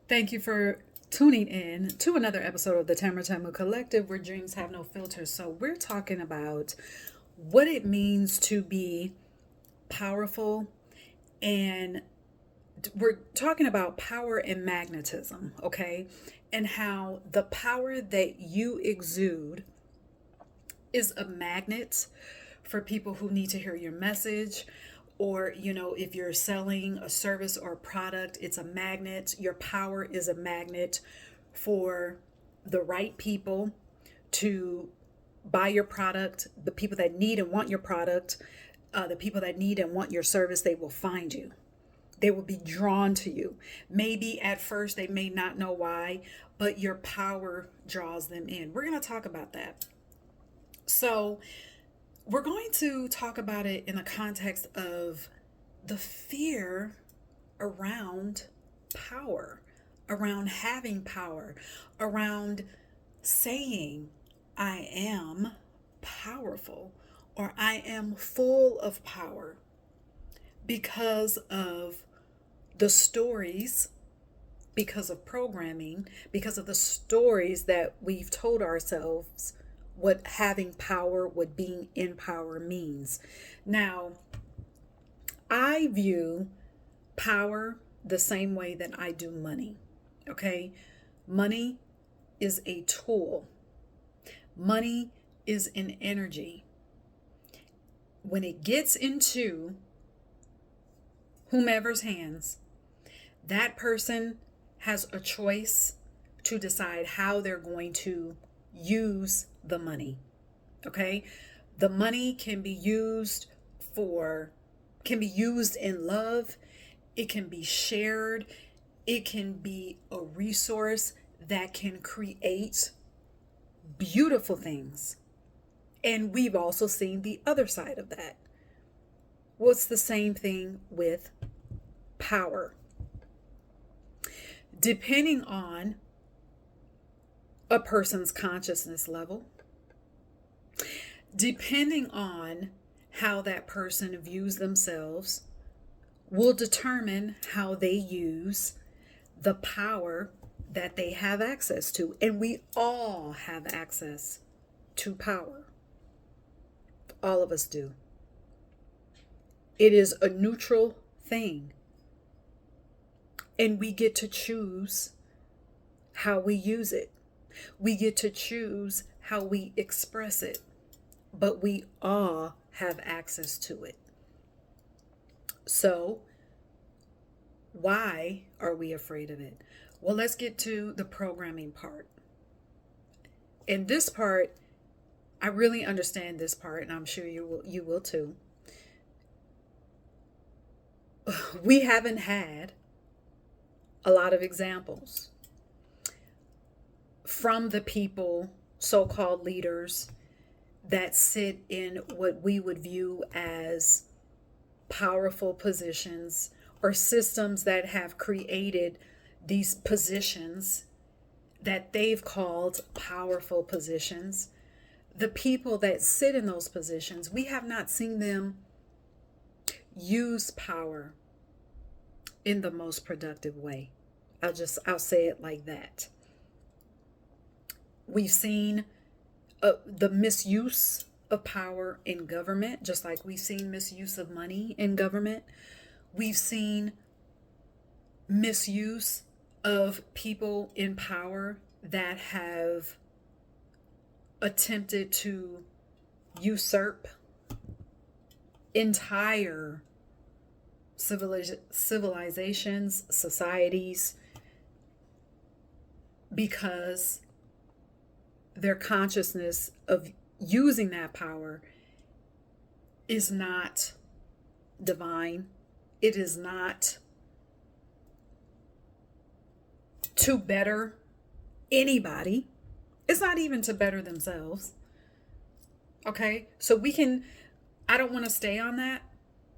Thank you for tuning in to another episode of the TamaraTamu Collective, where dreams have no filters. So, we're talking about what it means to be powerful, and we're talking about power and magnetism, okay? And how the power that you exude is a magnet for people who need to hear your message. Or, if you're selling a service or a product, it's a magnet. Your power is a magnet for the right people to buy your product. The people that need and want your product, the people that need and want your service, they will find you. They will be drawn to you. Maybe at first they may not know why, but your power draws them in. We're going to talk about that. So, we're going to talk about it in the context of the fear around power, around having power, around saying, I am powerful, or I am full of power, because of the stories, because of programming, because of the stories that we've told ourselves what having power, what being in power means. Now, I view power the same way that I do money. Okay? Money is a tool. Money is an energy. When it gets into whomever's hands, that person has a choice to decide how they're going to use the money. Okay? The money can be used in love. It can be shared. It can be a resource that can create beautiful things. And we've also seen the other side of that. What's the same thing with power? Depending on a person's consciousness level, depending on how that person views themselves, will determine how they use the power that they have access to. And we all have access to power. All of us do. It is a neutral thing. And we get to choose how we use it. We get to choose how we express it. But we all have access to it. So, why are we afraid of it? Well, let's get to the programming part. And this part, I really understand this part, and I'm sure you will too. We haven't had a lot of examples from the people, so-called leaders, that sit in what we would view as powerful positions, or systems that have created these positions that they've called powerful positions. The people that sit in those positions, we have not seen them use power in the most productive way. I'll say it like that. We've seen the misuse of power in government, just like we've seen misuse of money in government. We've seen misuse of people in power that have attempted to usurp entire civilizations, societies, because their consciousness of using that power is not divine. It is not to better anybody. It's not even to better themselves. Okay? So I don't want to stay on that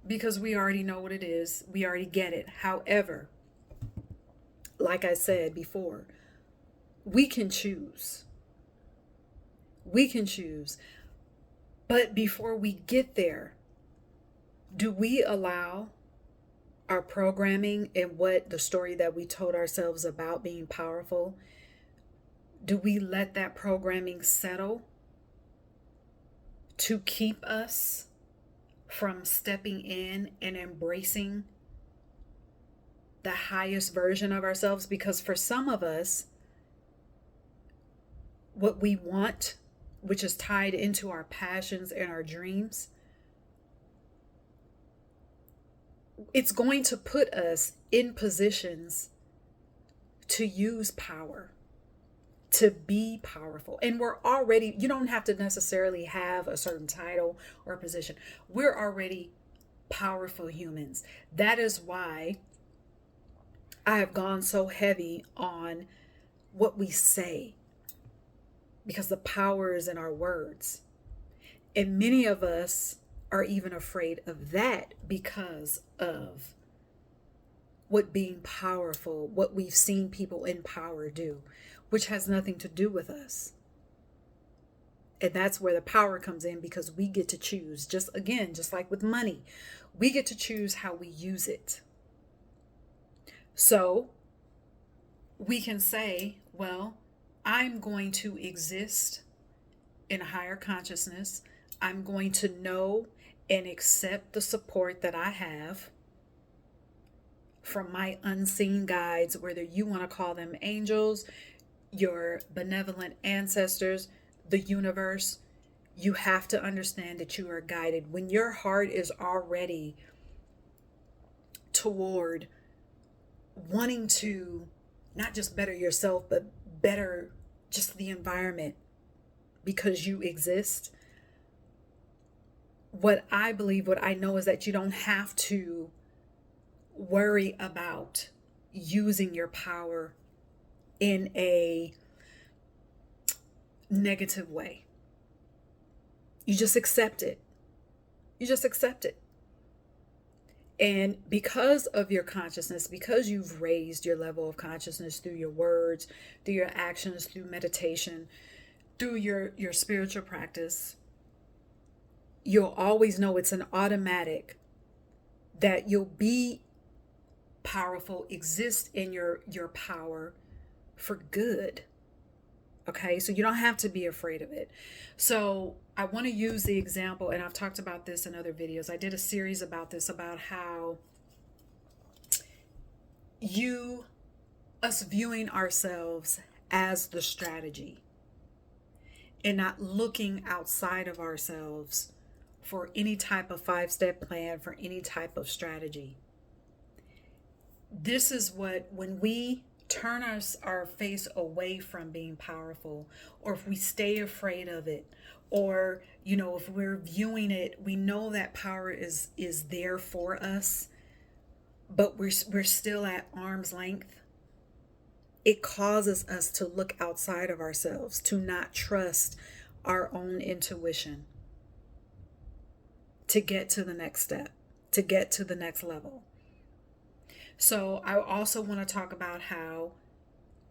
because we already know what it is. We already get it. However, like I said before, we can choose. We can choose. But before we get there, do we allow our programming and what the story that we told ourselves about being powerful, do we let that programming settle to keep us from stepping in and embracing the highest version of ourselves? Because for some of us, what we want, which is tied into our passions and our dreams, it's going to put us in positions to use power, to be powerful. And we're already, you don't have to necessarily have a certain title or position. We're already powerful humans. That is why I have gone so heavy on what we say, because the power is in our words. And many of us are even afraid of that because of what being powerful, what we've seen people in power do, which has nothing to do with us. And that's where the power comes in, because we get to choose. Just like with money, we get to choose how we use it. So we can say, well, I'm going to exist in a higher consciousness. I'm going to know and accept the support that I have from my unseen guides, whether you want to call them angels, your benevolent ancestors, the universe. You have to understand that you are guided. When your heart is already toward wanting to not just better yourself, but better just the environment because you exist, what I believe, what I know is that you don't have to worry about using your power in a negative way. You just accept it. You just accept it. And because of your consciousness, because you've raised your level of consciousness through your words, through your actions, through meditation, through your spiritual practice, you'll always know it's an automatic that you'll be powerful, exist in your power for good. Okay, so you don't have to be afraid of it. So I want to use the example, and I've talked about this in other videos. I did a series about this, about how us viewing ourselves as the strategy and not looking outside of ourselves for any type of 5-step plan, for any type of strategy. This is what, when we turn our face away from being powerful, or if we stay afraid of it, or if we're viewing it, we know that power is there for us, but we're still at arm's length. It causes us to look outside of ourselves, to not trust our own intuition, to get to the next step, to get to the next level. So I also want to talk about how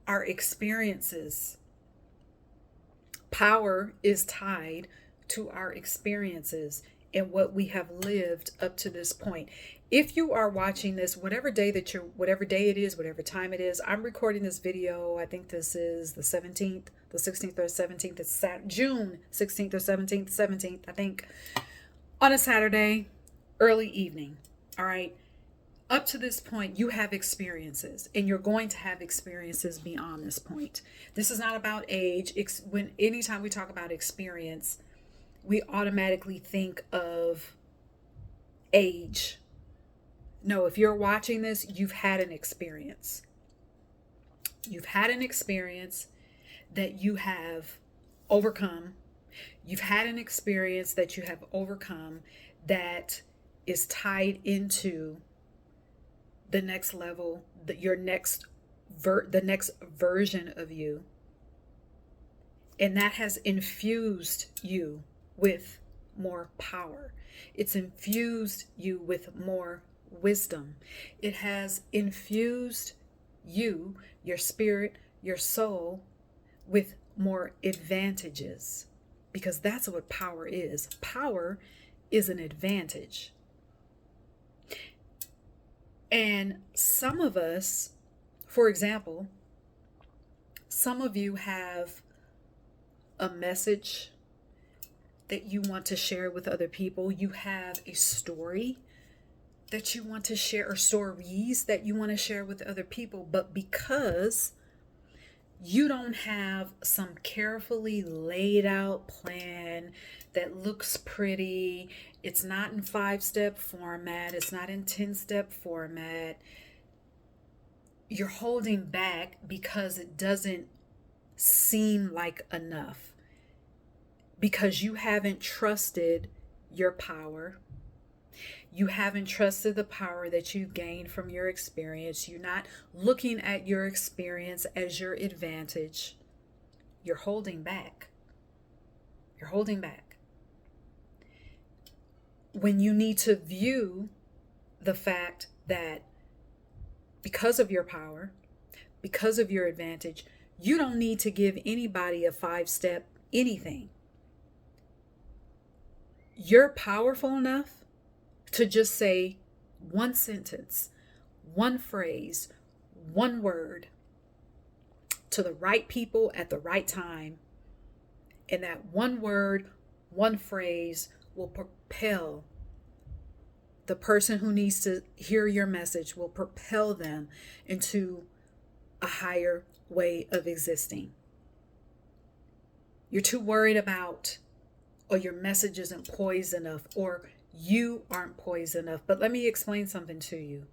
our experiences, power is tied to our experiences and what we have lived up to this point. If you are watching this, whatever day it is, whatever time it is, I'm recording this video. I think this is the 17th, the 16th or 17th. It's June 16th or 17th, I think, on a Saturday, early evening. All right. Up to this point, you have experiences, and you're going to have experiences beyond this point. This is not about age. Anytime we talk about experience, we automatically think of age. No, if you're watching this, you've had an experience. You've had an experience that you have overcome. You've had an experience that you have overcome that is tied into the next level, the next version of you. And that has infused you with more power. It's infused you with more wisdom. It has infused you, your spirit, your soul, with more advantages. Because that's what power is. Power is an advantage. And some of us, for example, some of you have a message that you want to share with other people. You have a story that you want to share, or stories that you want to share with other people. But because you don't have some carefully laid out plan that looks pretty, it's not in 5-step format, it's not in 10-step format, you're holding back because it doesn't seem like enough. Because you haven't trusted your power. You haven't trusted the power that you've gained from your experience. You're not looking at your experience as your advantage. You're holding back. You're holding back. When you need to view the fact that because of your power, because of your advantage, you don't need to give anybody a 5-step anything. You're powerful enough to just say one sentence, one phrase, one word to the right people at the right time. And that one word, one phrase will propel the person who needs to hear your message, will propel them into a higher way of existing. You're too worried about, or your message isn't poised enough, or you aren't poised enough. But let me explain something to you.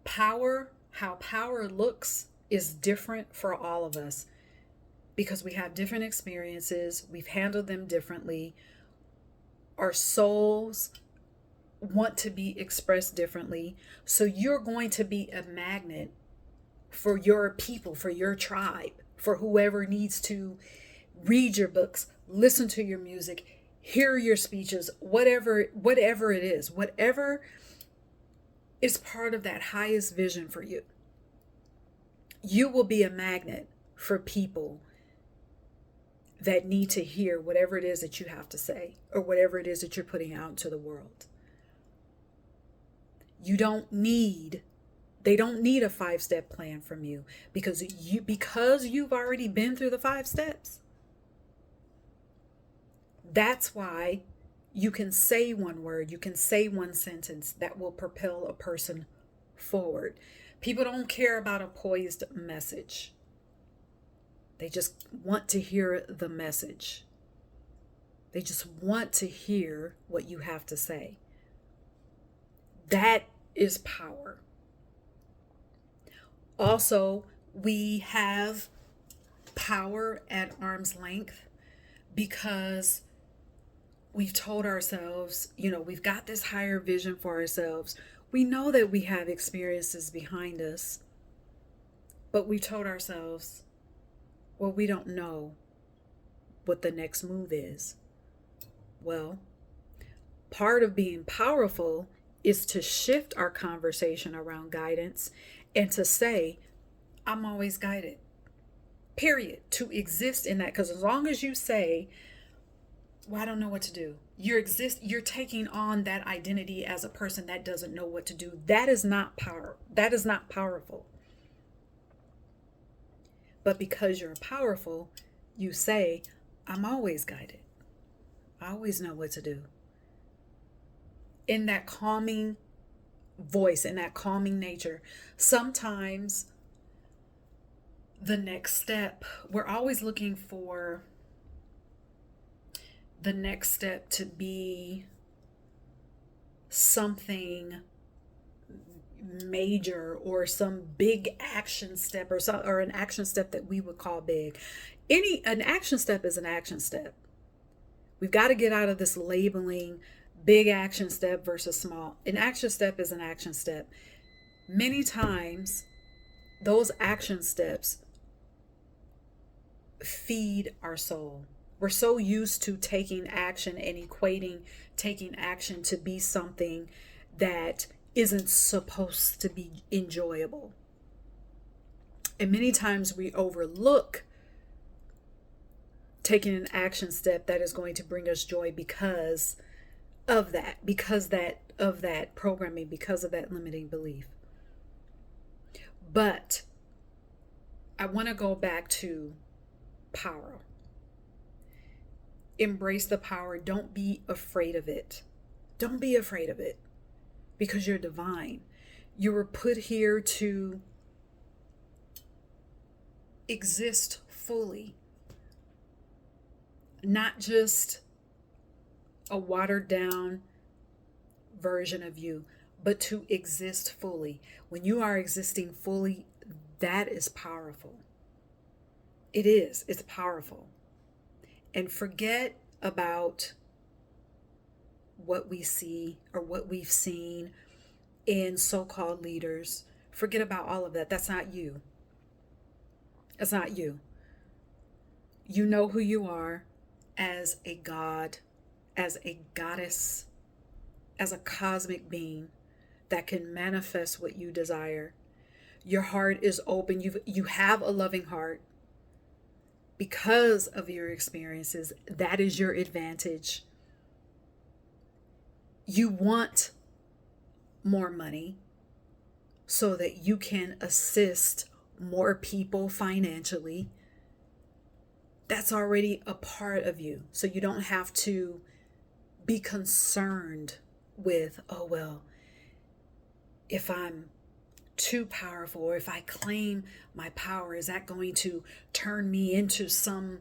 Power, how power looks, is different for all of us because we have different experiences. We've handled them differently. Our souls want to be expressed differently. So you're going to be a magnet for your people, for your tribe, for whoever needs to read your books, listen to your music, hear your speeches, whatever it is, whatever is part of that highest vision for you. You will be a magnet for people that need to hear whatever it is that you have to say, or whatever it is that you're putting out into the world. They don't need a 5-step plan from you because you've already been through the 5 steps. That's why you can say one word, you can say one sentence that will propel a person forward. People don't care about a poised message. They just want to hear the message. They just want to hear what you have to say. That is power. Also, we have power at arm's length because we've told ourselves, we've got this higher vision for ourselves. We know that we have experiences behind us, but we told ourselves, well, we don't know what the next move is. Well, part of being powerful is to shift our conversation around guidance and to say, I'm always guided, period. To exist in that, because as long as you say, well, I don't know what to do, you're taking on that identity as a person that doesn't know what to do. That is not power. That is not powerful. But because you're powerful, you say, I'm always guided. I always know what to do. In that calming voice, in that calming nature, sometimes the next step, we're always looking for the next step to be something major or some big action step or an action step that we would call big. An action step is an action step. We've got to get out of this labeling big action step versus small. An action step is an action step. Many times those action steps feed our soul. We're so used to taking action and equating taking action to be something that isn't supposed to be enjoyable. And many times we overlook taking an action step that is going to bring us joy because of that, because that of that programming, because of that limiting belief. But I want to go back to power. Embrace the power. Don't be afraid of it. Don't be afraid of it, because you're divine. You were put here to exist fully, not just a watered down version of you, but to exist fully. When you are existing fully, that is powerful. It is. It's powerful. And forget about what we see or what we've seen in so-called leaders. Forget about all of that. That's not you. That's not you. You know who you are as a god, as a goddess, as a cosmic being that can manifest what you desire. Your heart is open. You have a loving heart because of your experiences. That is your advantage. You want more money so that you can assist more people financially. That's already a part of you. So you don't have to be concerned with, oh, well, if I'm too powerful, or if I claim my power, is that going to turn me into some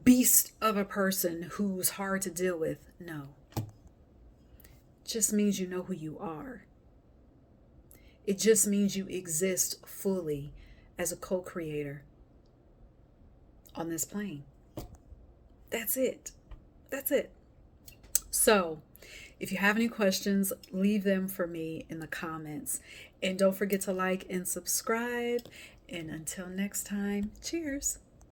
beast of a person who's hard to deal with? No. It just means you know who you are. It just means you exist fully as a co-creator on this plane. That's it. That's it. So, if you have any questions, leave them for me in the comments. And don't forget to like and subscribe. And until next time, cheers.